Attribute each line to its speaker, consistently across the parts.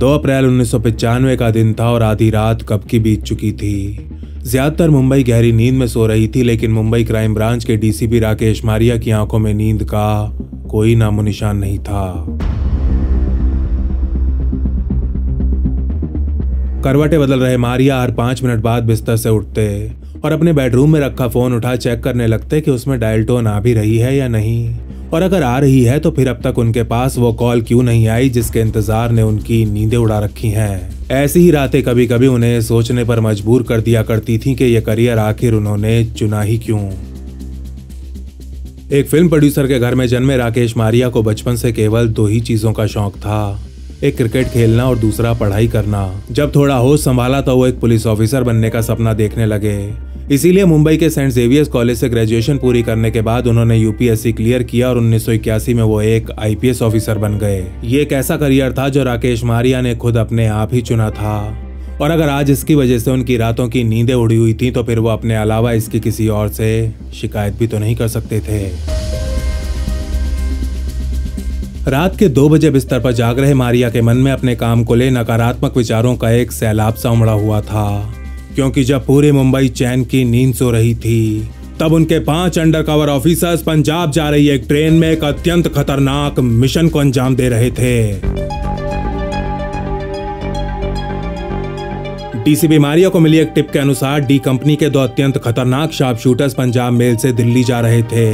Speaker 1: 2 अप्रैल 1995 का दिन था और आधी रात कब की बीत चुकी थी। ज्यादातर मुंबई गहरी नींद में सो रही थी, लेकिन मुंबई क्राइम ब्रांच के डीसीपी राकेश मारिया की आंखों में नींद का कोई नामो निशान नहीं था। करवटें बदल रहे मारिया हर 5 मिनट बाद बिस्तर से उठते और अपने बेडरूम में रखा फोन उठा चेक करने लगते कि उसमें डायल टोन आ भी रही है या नहीं, और अगर आ रही है तो फिर अब तक उनके पास वो कॉल क्यों नहीं आई जिसके इंतजार ने उनकी नींदें उड़ा रखी हैं। ऐसी ही रातें कभी कभी उन्हें सोचने पर मजबूर कर दिया करती थीं कि ये करियर आखिर उन्होंने चुना ही क्यों। एक फिल्म प्रोड्यूसर के घर में जन्मे राकेश मारिया को बचपन से केवल 2 ही चीजों का शौक था, एक क्रिकेट खेलना और दूसरा पढ़ाई करना। जब थोड़ा होश संभाला तो वो एक पुलिस ऑफिसर बनने का सपना देखने लगे। इसीलिए मुंबई के सेंट जेवियर्स कॉलेज से ग्रेजुएशन पूरी करने के बाद उन्होंने यूपीएससी क्लियर किया और 1981 में वो एक आईपीएस ऑफिसर बन गए। ये एक ऐसा करियर था जो राकेश मारिया ने खुद अपने आप ही चुना था, और अगर आज इसकी वजह से उनकी रातों की नींदें उड़ी हुई थी तो फिर वो अपने अलावा इसकी किसी और से शिकायत भी तो नहीं कर सकते थे। रात के 2 बजे बिस्तर पर जाग रहे मारिया के मन में अपने काम को ले नकारात्मक विचारों का एक सैलाब सा उमड़ा हुआ था, क्योंकि जब पूरी मुंबई चैन की नींद सो रही थी तब उनके 5 अंडरकवर ऑफिसर्स पंजाब जा रही एक ट्रेन में एक अत्यंत खतरनाक मिशन को अंजाम दे रहे थे। डीसीपी मारिया को मिली एक टिप के अनुसार डी कंपनी के 2 अत्यंत खतरनाक शार्प शूटर्स पंजाब मेल से दिल्ली जा रहे थे।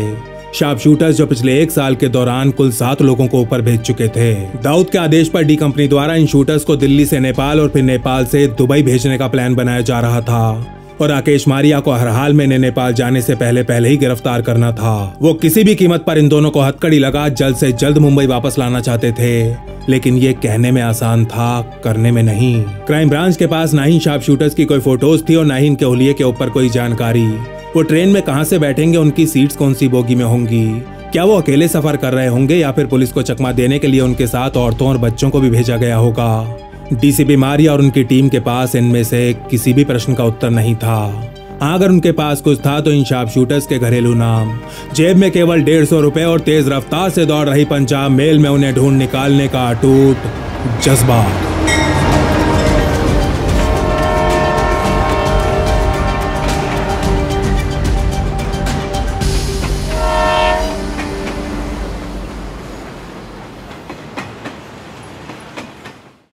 Speaker 1: शार्प शूटर्स जो पिछले 1 साल के दौरान कुल 7 लोगों को ऊपर भेज चुके थे। दाऊद के आदेश पर डी कंपनी द्वारा इन शूटर्स को दिल्ली से नेपाल और फिर नेपाल से दुबई भेजने का प्लान बनाया जा रहा था, और राकेश मारिया को हर हाल में नेपाल जाने से पहले ही गिरफ्तार करना था। वो किसी भी कीमत पर इन दोनों को हथकड़ी लगा जल्द से जल्द मुंबई वापस लाना चाहते थे, लेकिन ये कहने में आसान था, करने में नहीं। क्राइम ब्रांच के पास ना ही शार्प शूटर्स की कोई फोटोज थी और ना ही इनके हुलिये के ऊपर कोई जानकारी। वो ट्रेन में कहां से बैठेंगे, उनकी सीट्स कौन सी बोगी में होंगी, क्या वो अकेले सफर कर रहे होंगे या फिर पुलिस को चकमा देने के लिए उनके साथ औरतों और बच्चों को भी भेजा गया होगा। डीसीपी मारिया और उनकी टीम के पास इनमें से किसी भी प्रश्न का उत्तर नहीं था। अगर उनके पास कुछ था तो इन शार्प शूटर्स के घरेलू नाम, जेब में केवल 150 रुपए और तेज रफ्तार से दौड़ रही पंजाब मेल में उन्हें ढूंढ निकालने का अटूट जज्बा।